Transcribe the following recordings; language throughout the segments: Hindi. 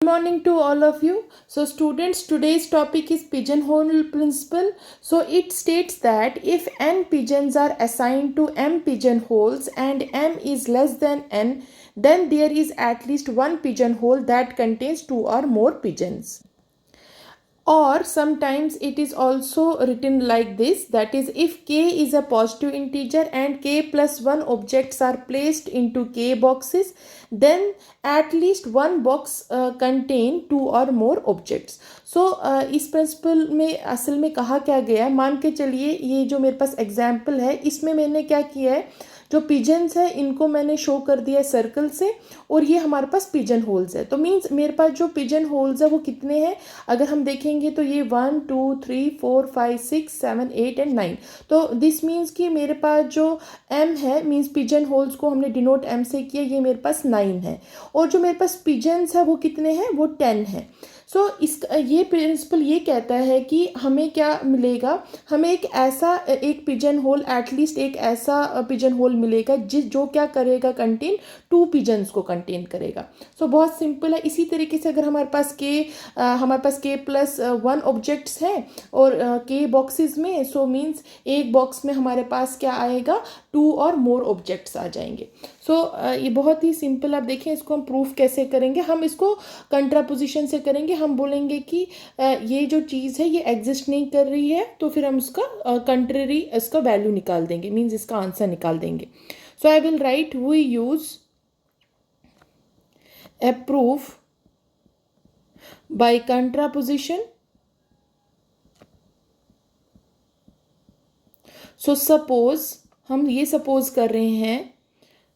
morning to all of you. So students, today's topic is pigeonhole principle. So it states that if n pigeons are assigned to m pigeonholes and m is less than n, then there is at least one pigeonhole that contains two or more pigeons. Or sometimes it is also written like this, that is, if k is a positive integer and k plus 1 objects are placed into k boxes, then at least one box contain two or more objects. So इस प्रिंसिपल में असल में कहा क्या गया है, मान के चलिए ये जो मेरे पास एग्जाम्पल है इसमें मैंने क्या किया है, जो पिजन्स है इनको मैंने शो कर दिया है सर्कल से, और ये हमारे पास पिजन होल्स है. तो मीन्स मेरे पास जो पिजन होल्स है वो कितने हैं, अगर हम देखेंगे तो ये 1 2 3 4 5 6 7 8 एंड 9. तो दिस मीन्स कि मेरे पास जो m है, मीन्स पिजन होल्स को हमने डिनोट m से किया, ये मेरे पास 9 है. और जो मेरे पास पिजन्स है वो कितने हैं, वो 10 है. सो ये प्रिंसिपल ये कहता है कि हमें क्या मिलेगा, हमें एक पिजन होल, एटलीस्ट एक ऐसा पिजन होल मिलेगा जो क्या करेगा, कंटेन टू पिजन्स को कंटेन करेगा. सो बहुत सिंपल है. इसी तरीके से अगर हमारे पास के प्लस 1 ऑब्जेक्ट्स हैं और के बॉक्सेस में, सो मीन्स एक बॉक्स में हमारे पास क्या आएगा, 2 और मोर ऑब्जेक्ट्स आ जाएंगे. सो ये बहुत ही सिंपल. आप देखें इसको हम प्रूफ कैसे करेंगे, हम इसको कंट्रापोजिशन से करेंगे. हम बोलेंगे कि ये जो चीज़ है ये एग्जिस्ट नहीं कर रही है, तो फिर हम उसका कंट्रेरी इसका वैल्यू निकाल देंगे, मीन्स इसका आंसर निकाल देंगे. So I will write we use a proof by contraposition. So suppose हम ये सपोज कर रहे हैं,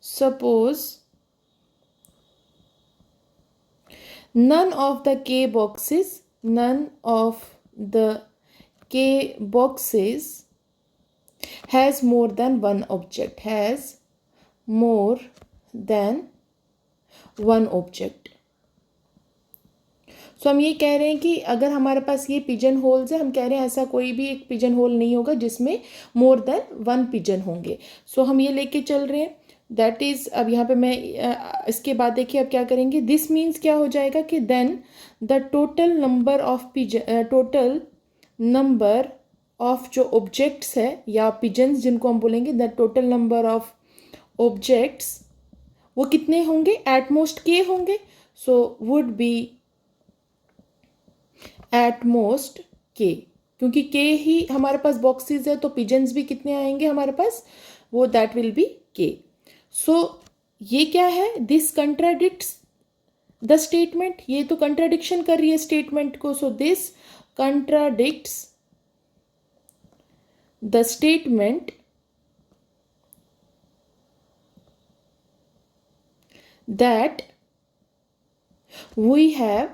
suppose none of the k boxes has more than one object, सो हम ये कह रहे हैं कि अगर हमारे पास ये पिजन होल्स है, हम कह रहे हैं ऐसा कोई भी एक पिजन होल नहीं होगा जिसमें मोर देन 1 पिजन होंगे. सो हम ये लेके चल रहे हैं, दैट इज. अब यहाँ पे मैं इसके बाद देखिए अब क्या करेंगे, दिस मीन्स क्या हो जाएगा कि then the total number of जो ऑब्जेक्ट्स है या पिजन्स जिनको हम बोलेंगे, the total number of objects वो कितने होंगे, एट मोस्ट के होंगे. So would be at most k, क्योंकि के ही हमारे पास बॉक्सेस है तो पिजन्स भी कितने आएंगे हमारे पास, वो दैट विल बी के. सो ये क्या है, दिस कंट्राडिक्ट्स द स्टेटमेंट, ये तो कंट्राडिक्शन कर रही है स्टेटमेंट को. So this contradicts the statement that we have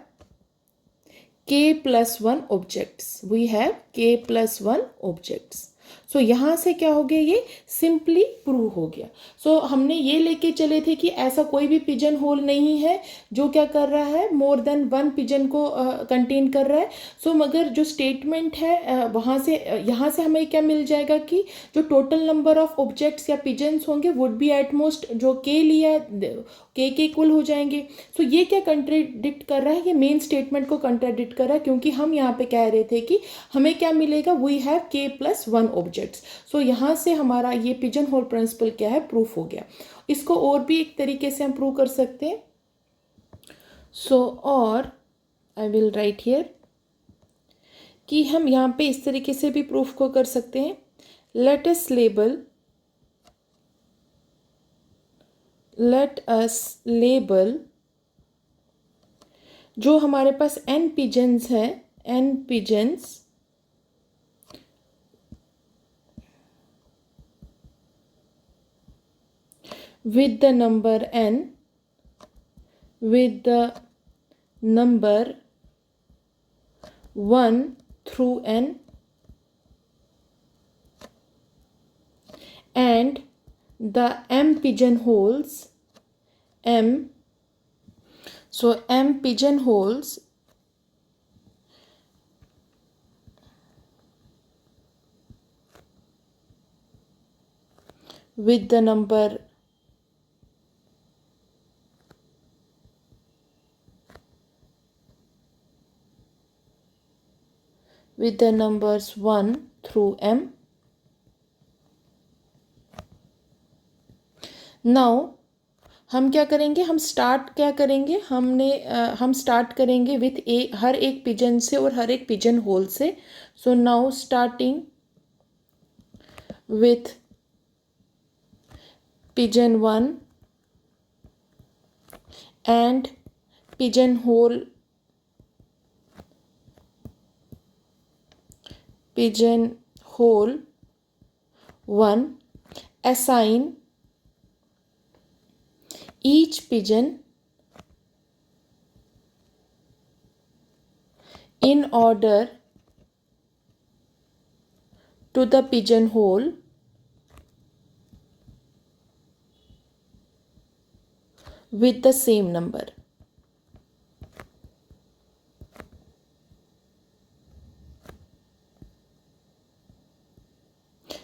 k plus 1 objects. So यहाँ से क्या हो गया, ये सिंपली प्रूव हो गया. सो हमने ये लेके चले थे कि ऐसा कोई भी पिजन होल नहीं है जो क्या कर रहा है, मोर देन 1 पिजन को कंटेन कर रहा है. सो मगर जो स्टेटमेंट है वहाँ से यहाँ से हमें क्या मिल जाएगा कि जो टोटल नंबर ऑफ ऑब्जेक्ट्स या पिजन्स होंगे वुड बी एट मोस्ट, जो के लिया के इक्वल हो जाएंगे. सो ये क्या कंट्राडिक्ट कर रहा है, ये मेन स्टेटमेंट को कंट्राडिक्ट कर रहा है, क्योंकि हम यहाँ पे कह रहे थे कि हमें क्या मिलेगा, वी हैव के प्लस 1 ऑब्जेक्ट्स. सो यहाँ से हमारा ये पिजन होल प्रिंसिपल क्या है, प्रूफ हो गया. इसको और भी एक तरीके से हम प्रूव कर सकते हैं. सो और आई विल राइट हियर कि हम यहाँ पे इस तरीके से भी प्रूफ को कर सकते हैं. लेट अस लेबल जो हमारे पास n पिजन्स है, n pigeons with the number n, with the number 1 through n, and the m pigeonholes, so m pigeonholes with the number 1 with the numbers 1 through m. Now हम क्या करेंगे, हम स्टार्ट क्या करेंगे, हम स्टार्ट करेंगे विथ हर एक पिजन से और हर एक पिजन होल से. So now starting with pigeon 1 and pigeonhole 1, assign each pigeon in order to the pigeonhole with the same number.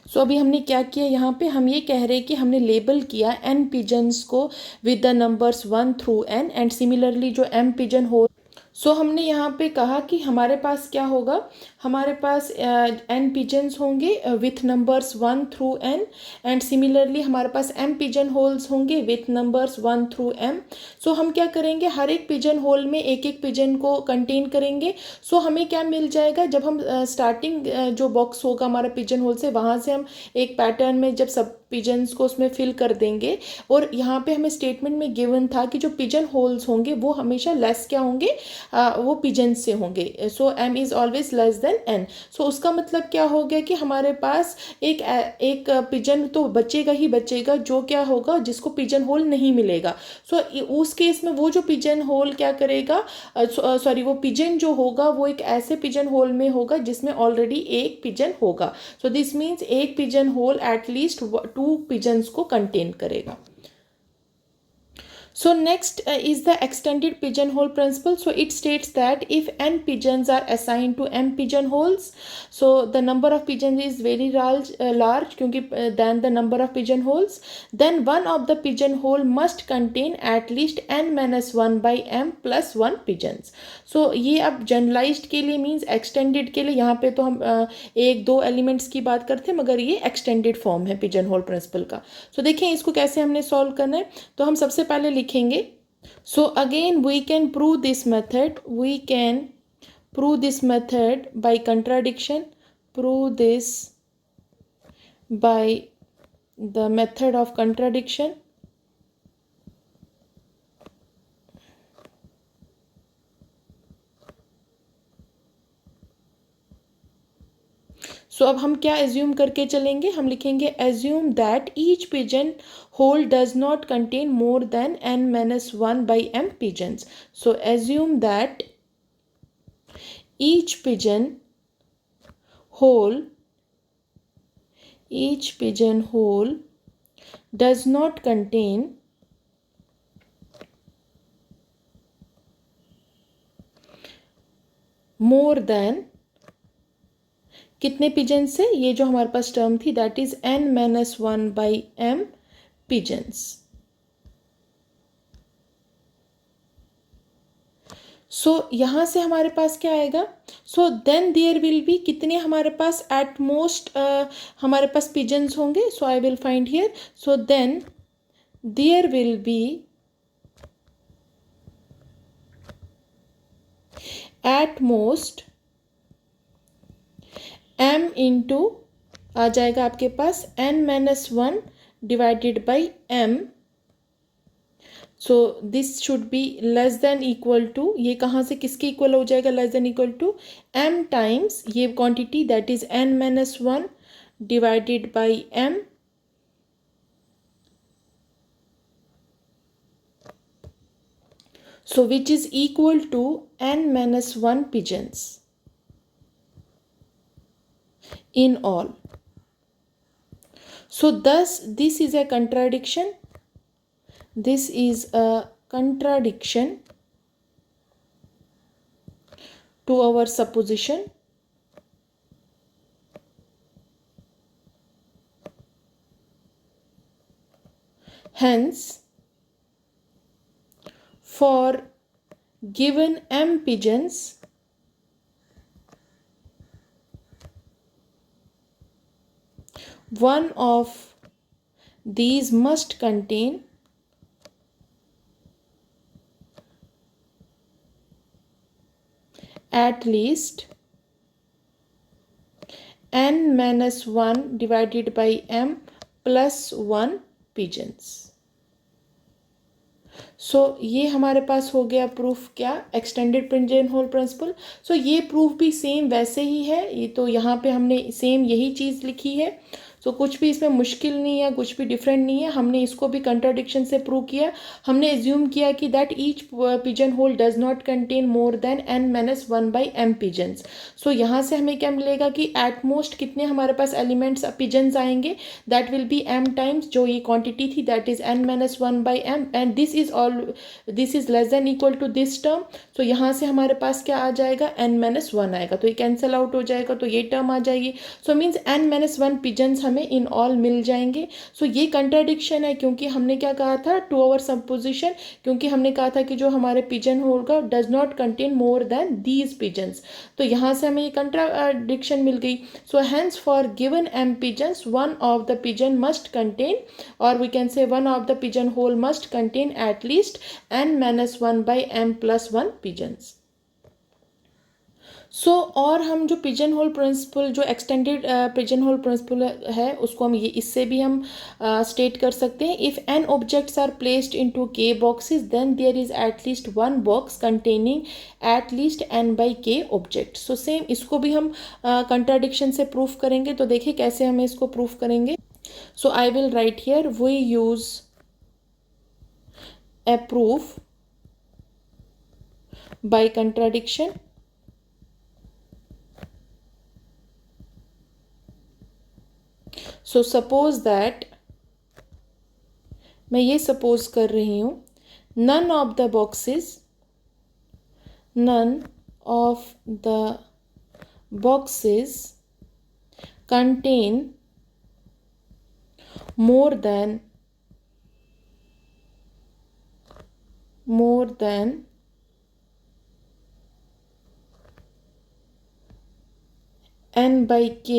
सो अभी हमने क्या किया, यहाँ पे हम ये कह रहे हैं कि हमने लेबल किया एन पिजन्स को with the numbers 1 through an, and similarly जो एम पिजन हो. सो हमने यहाँ पे कहा कि हमारे पास क्या होगा, हमारे पास एन पिजन्स होंगे with numbers 1 through an, and similarly हमारे पास एम पिजन होल्स होंगे विथ नंबर्स 1 थ्रू एम. सो हम क्या करेंगे, हर एक पिजन होल में एक एक पिजन को कंटेन करेंगे. सो हमें क्या मिल जाएगा, जब हम स्टार्टिंग जो बॉक्स होगा हमारा पिजन होल से, वहाँ से हम एक पैटर्न में जब सब पिजन्स को उसमें फिल कर देंगे. और यहाँ पे हमें स्टेटमेंट में गिवन था कि जो पिजन होल्स होंगे वो हमेशा लेस क्या होंगे, वो पिजन से होंगे. So M is always less than N. So उसका मतलब क्या हो गया कि हमारे पास एक पिजन तो बचेगा ही बचेगा जो क्या होगा, जिसको पिजन होल नहीं मिलेगा. सो उस केस में वो जो पिजन होल क्या करेगा, सॉरी वो पिजन जो होगा वो एक ऐसे पिजन होल में होगा जिसमें ऑलरेडी एक पिजन होगा. सो दिस मीन्स एक पिजन होल एटलीस्ट 2 पिजन्स को कंटेन करेगा. So next is the extended pigeonhole principle. So it states that if n pigeons are assigned to m pigeonholes, so the number of pigeons is very large क्योंकि than the number of pigeonholes, then one of the pigeonhole must contain at least n minus 1 by m plus 1 pigeons. So ये अब जनरलाइज्ड के लिए मीन्स एक्सटेंडेड के लिए, यहाँ पे तो हम एक दो एलिमेंट्स की बात करते हैं, मगर ये एक्सटेंडेड फॉर्म है पिजन होल प्रिंसिपल का. सो देखिए इसको कैसे हमने सॉल्व करना है. तो हम सबसे पहले लिखेंगे, so again we can prove this method, we can prove this method by contradiction, prove this by the method of contradiction. So अब हम क्या एज्यूम करके चलेंगे, हम लिखेंगे assume that each pigeon hole does not contain more than n minus 1 by m pigeons. So assume that each pigeon hole does not contain more than कितने पिजन से, ये जो हमारे पास टर्म थी that is n minus 1 by m pigeons. So यहाँ से हमारे पास क्या आएगा, so then there will be कितने हमारे पास एट मोस्ट हमारे पास पिजन्स होंगे. So I will find here, so then there will be at most m into आ जाएगा आपके पास n minus 1 divided by m. So this should be less than equal to, ये कहाँ से किसके इक्वल हो जाएगा, less than equal to m times ये quantity that is n minus 1 divided by m. So which is equal to n minus 1 pigeons in all. So thus this is a contradiction. This is a contradiction to our supposition. Hence, for given m pigeons, one of these must contain at least n minus 1 divided by m plus 1 pigeons. सो ये हमारे पास हो गया प्रूफ, क्या, एक्सटेंडेड पिजन होल प्रिंसिपल. सो ये प्रूफ भी सेम वैसे ही है, ये तो यहाँ पे हमने सेम यही चीज़ लिखी है. सो कुछ भी इसमें मुश्किल नहीं है, कुछ भी डिफरेंट नहीं है. हमने इसको भी कंट्राडिक्शन से प्रूव किया. हमने एज्यूम किया कि that each pigeon hole does not contain more than n minus 1 by m pigeons. So यहाँ से हमें क्या मिलेगा कि एट मोस्ट कितने हमारे पास एलिमेंट्स पिजन्स आएंगे, that will be m times जो ये क्वांटिटी थी, that is n minus 1 by m, and this is less than equal to this term. So यहाँ से हमारे पास क्या आ जाएगा, n माइनस 1 आएगा, तो ये कैंसिल आउट हो जाएगा, तो ये टर्म आ जाएगी. So means n minus 1 pigeons हमें इन ऑल मिल जाएंगे. सो ये कंट्राडिक्शन है, क्योंकि हमने क्या कहा था, टू आवर सपोजिशन, क्योंकि हमने कहा था कि जो हमारे पिजन होगा does not contain more than these pigeons. तो यहाँ से हमें ये कंट्राडिक्शन मिल गई. So hence for given m pigeons one of the pigeon must contain, और we can say one of the pigeon hole must contain at least n minus 1 by m plus 1 pigeons. So और हम जो पिजन होल प्रिंसिपल, जो एक्सटेंडेड पिजन होल प्रिंसिपल है, उसको हम ये इससे भी हम स्टेट कर सकते हैं. If n objects are placed into k boxes then there is at least one box containing at least n by k object. So same इसको भी हम कंट्राडिक्शन से प्रूफ करेंगे. तो देखिए कैसे हमें इसको प्रूफ करेंगे. So I will write here, we use a proof by contradiction. So suppose that, मैं ये सपोज कर रही हूँ, none of the boxes contain more than n by k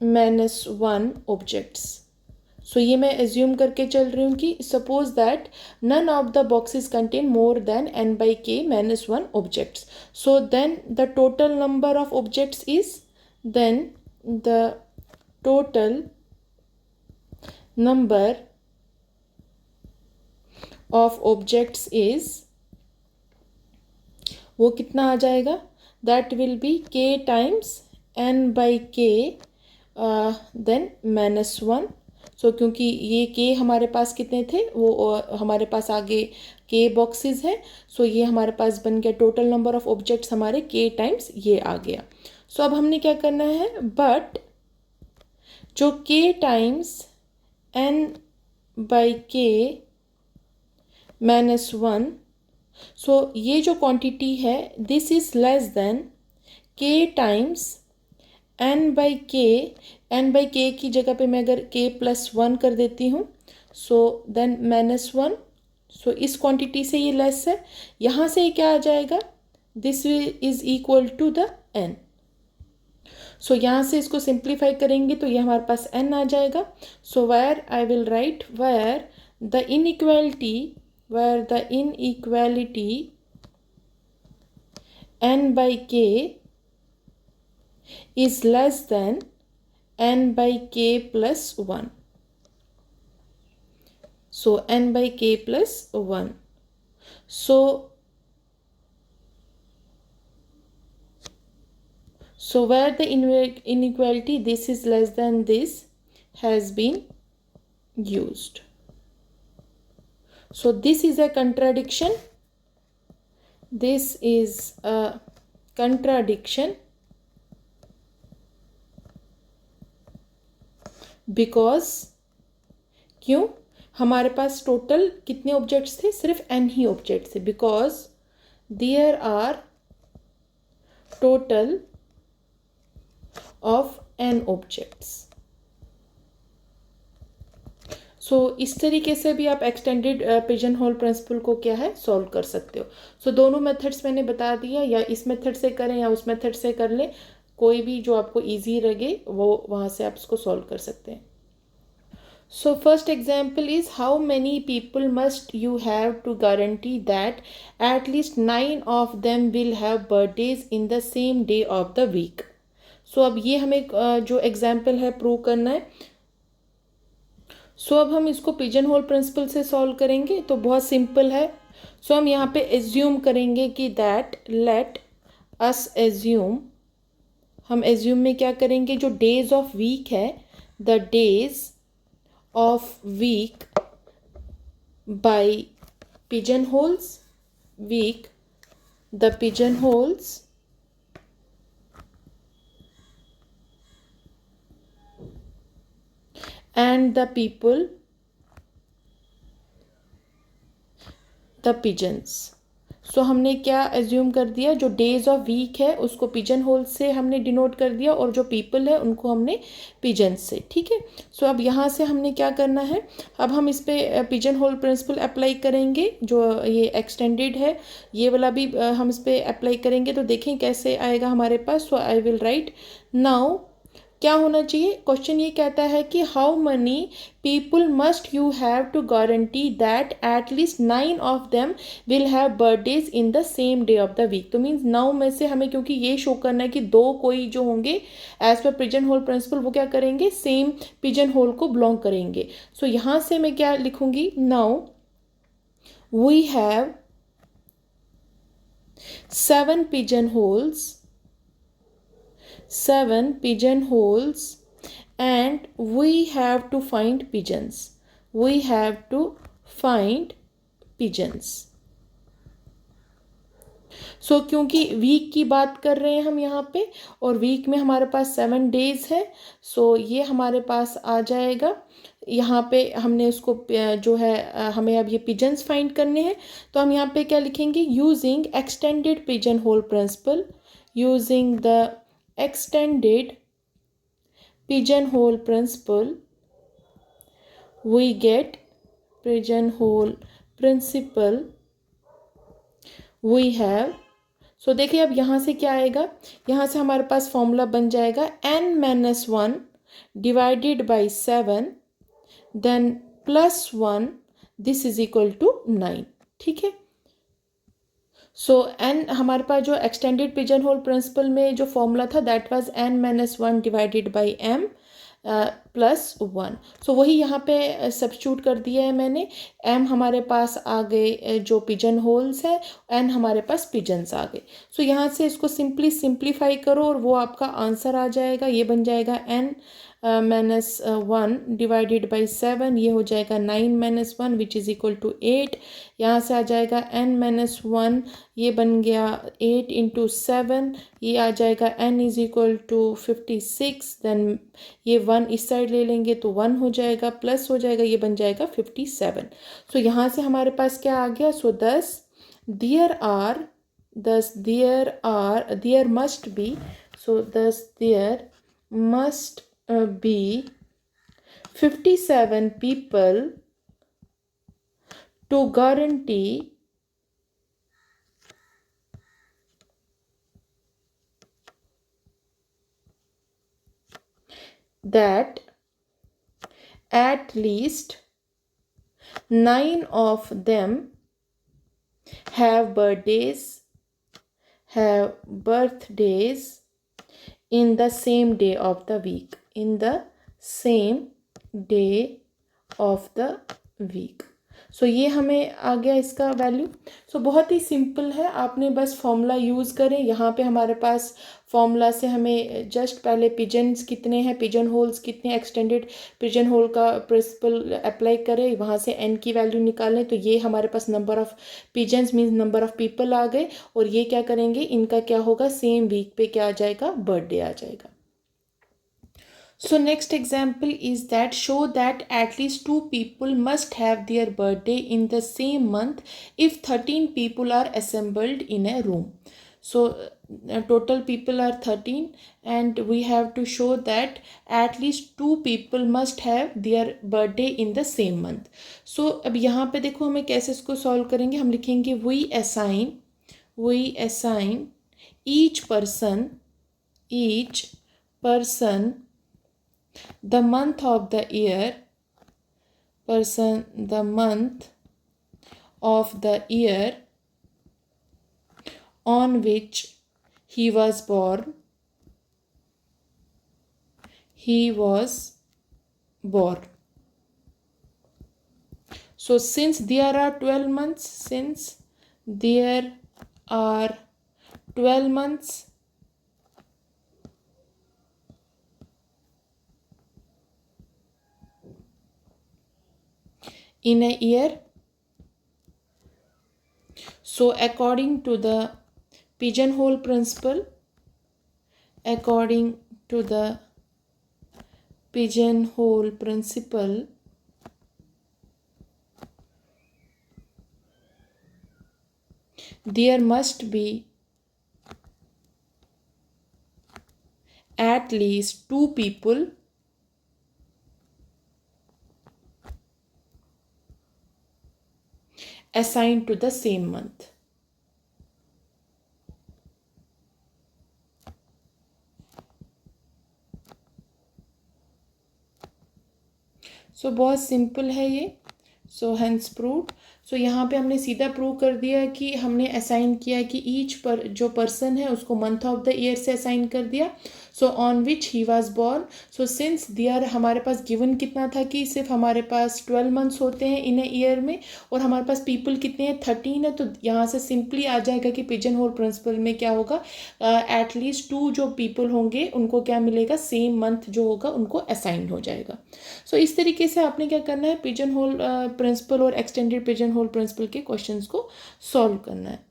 minus 1 objects. So ये मैं एज्यूम करके चल रही हूँ कि suppose that none of the boxes contain more than n by k minus 1 objects. So then the total number of objects is, then the total number of objects is, वो कितना आ जाएगा, that will be k times n by k then minus 1. सो क्योंकि ये k हमारे पास कितने थे, वो हमारे पास आगे k बॉक्सेस है. सो ये हमारे पास बन गया टोटल नंबर ऑफ ऑब्जेक्ट्स हमारे k टाइम्स ये आ गया. सो अब हमने क्या करना है, बट जो k times n by k minus 1, सो ये जो क्वांटिटी है this is less then k times n by k की जगह पे मैं अगर k प्लस 1 कर देती हूँ, सो देन माइनस 1. सो इस क्वांटिटी से ये लेस है, यहाँ से क्या आ जाएगा, this is equal to the n. सो यहाँ से इसको सिंप्लीफाई करेंगे तो ये हमारे पास n आ जाएगा. So where I will write, where the inequality n by k is less than n by k plus 1. So n by k plus 1. So where the inequality this is less than this has been used. So this is a contradiction. This is a contradiction because, क्यों, हमारे पास टोटल कितने ऑब्जेक्ट्स थे, सिर्फ n ही ऑब्जेक्ट्स थे, because there are total of n objects. So इस तरीके से भी आप एक्सटेंडेड पिजन होल प्रिंसिपल को क्या है, सॉल्व कर सकते हो. सो दोनों मेथड्स मैंने बता दिया, या इस मेथड से करें या उस मेथड से कर लें, कोई भी जो आपको ईजी लगे वो वहाँ से आप इसको सॉल्व कर सकते हैं. So first example is how many people must you have to guarantee that at least 9 of them will have birthdays in the same day of the week. So अब ये हमें जो एग्जाम्पल है प्रूव करना है. अब हम इसको पिजन होल प्रिंसिपल से सॉल्व करेंगे. तो बहुत सिंपल है. हम यहाँ पे एज्यूम करेंगे कि दैट लेट अस एज्यूम, हम एज्यूम में क्या करेंगे, जो डेज ऑफ वीक है, the days of week by pigeonholes, week, the pigeonholes and the people, the pigeons. हमने क्या एज्यूम कर दिया, जो डेज ऑफ वीक है उसको पिजन होल से हमने डिनोट कर दिया और जो पीपल है उनको हमने पिजन्स से. ठीक है. अब यहाँ से हमने क्या करना है, अब हम इस पे पिजन होल प्रिंसिपल अप्लाई करेंगे. जो ये एक्सटेंडेड है ये वाला भी हम इस पे अप्लाई करेंगे. तो देखें कैसे आएगा हमारे पास. I will write now. क्या होना चाहिए, क्वेश्चन ये कहता है कि how many people must you have to guarantee that at least 9 of them will have birthdays in the same day of the week. तो मीन्स 9 में से हमें, क्योंकि ये शो करना है कि 2 कोई जो होंगे as per pigeon whole principal वो क्या करेंगे, सेम पिजन होल को बिलोंग करेंगे. यहाँ से मैं क्या लिखूंगी, now we have 7 pigeonholes and we have to find pigeons. क्योंकि वीक की बात कर रहे हैं हम यहाँ पे और वीक में हमारे पास 7 डेज है. ये हमारे पास आ जाएगा. यहाँ पे हमने उसको जो है हमें अब ये पिजन्स फाइंड करने हैं. तो हम यहाँ पे क्या लिखेंगे, using extended pigeon whole principle, using the extended pigeonhole principle, we get pigeonhole principle we have. देखिए अब यहाँ से क्या आएगा, यहाँ से हमारे पास फॉर्मूला बन जाएगा n-1 divided by 7 then +1 this is equal to 9. ठीक है. n हमारे पास जो एक्सटेंडेड पिजन होल प्रिंसिपल में जो फॉर्मूला था that was n-1 divided by m +1. वही यहाँ पे सब्स्टिट्यूट कर दिया है मैंने. m हमारे पास आ गए जो पिजन होल्स है, n हमारे पास पिजन्स आ गए. यहाँ से इसको सिंप्लीफाई करो और वो आपका आंसर आ जाएगा. ये बन जाएगा n-1 डिवाइडेड बाई 7, ये हो जाएगा 9-1 विच इज़ इक्वल टू 8. यहाँ से आ जाएगा n-1, ये बन गया 8 इंटू 7, ये आ जाएगा n is equal to 56. Then ये 1 इस साइड ले लेंगे तो 1 हो जाएगा, प्लस हो जाएगा, ये बन जाएगा 57. यहाँ से हमारे पास क्या आ गया, there must be 57 people to guarantee that at least 9 of them have birthdays in the same day of the week. ये हमें आ गया इसका वैल्यू. बहुत ही सिंपल है, आपने बस फॉर्मूला यूज़ करें. यहाँ पे हमारे पास फॉर्मूला से हमें जस्ट पहले पिजन्स कितने हैं, पिजन होल्स कितने, एक्सटेंडेड पिजन होल का प्रिंसिपल अप्लाई करें, वहाँ से n की वैल्यू निकालें. तो ये हमारे पास number of pigeons means number of people आ गए. और ये क्या करेंगे, इनका क्या होगा, सेम वीक पे क्या आ जाएगा, बर्थडे आ जाएगा. Next example is that show that at least 2 people must have their birthday in the same month if 13 people are assembled in a room. Total people are 13 and we have to show that at least 2 people must have their birthday in the same month. अब यहाँ पे देखो हमें कैसे इसको सॉल्व करेंगे. हम लिखेंगे we assign each person each person the month of the year on which he was born. So since there are 12 months, in a year, so according to the pigeonhole principle, there must be at least two people assigned to the same month. सो बहुत सिंपल है ये. So hence proved. सो यहाँ पे हमने सीधा प्रूव कर दिया कि हमने असाइन किया कि ईच पर जो पर्सन है उसको मंथ ऑफ द ईयर से असाइन कर दिया. So on which he was born. So since there हमारे पास गिवन कितना था कि सिर्फ हमारे पास 12 मंथ्स होते हैं इन ए ईयर में और हमारे पास पीपल कितने हैं 13 है. तो यहाँ से सिंपली आ जाएगा कि पिजन होल प्रिंसिपल में क्या होगा, एटलीस्ट 2 जो पीपल होंगे उनको क्या मिलेगा, सेम मंथ जो होगा उनको असाइन हो जाएगा. सो इस तरीके से आपने क्या करना है, पिजन होल प्रिंसिपल और एक्सटेंडेड पिजन होल प्रिंसिपल के क्वेश्चंस को सॉल्व करना है.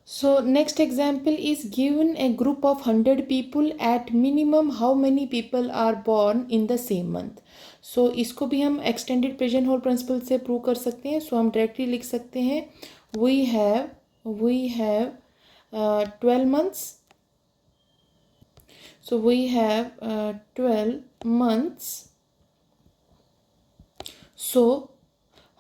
So next example is given a group of 100 people at minimum how many people are born in the same month. So इसको भी हम extended pigeon hole principle से प्रूव कर सकते हैं. So हम directly लिख सकते हैं we have 12 months. So we have 12 months. So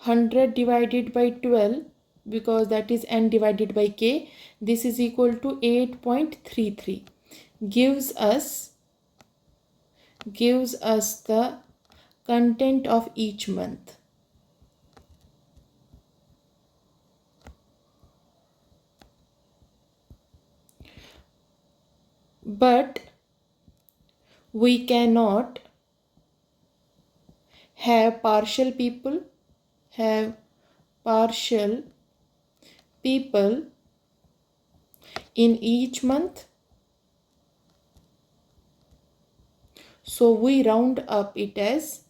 100 divided by 12, because that is n divided by k, this is equal to 8.33, gives us the content of each month. But we cannot have partial people in each month. So we round up it as,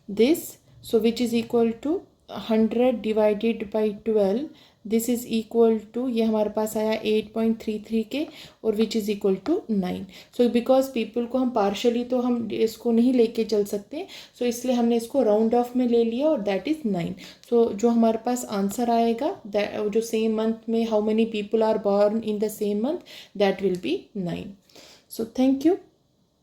this, so which is equal to 100 divided by 12, this is equal to, ये हमारे पास आया 8.33 के और which is equal to 9. So because people को हम पार्शली तो हम इसको नहीं लेके चल सकते, सो इसलिए हमने इसको राउंड ऑफ में ले लिया और दैट इज़ 9. सो जो हमारे पास आंसर आएगा जो सेम मंथ में how many people are born in the same month, that will be 9. So thank you.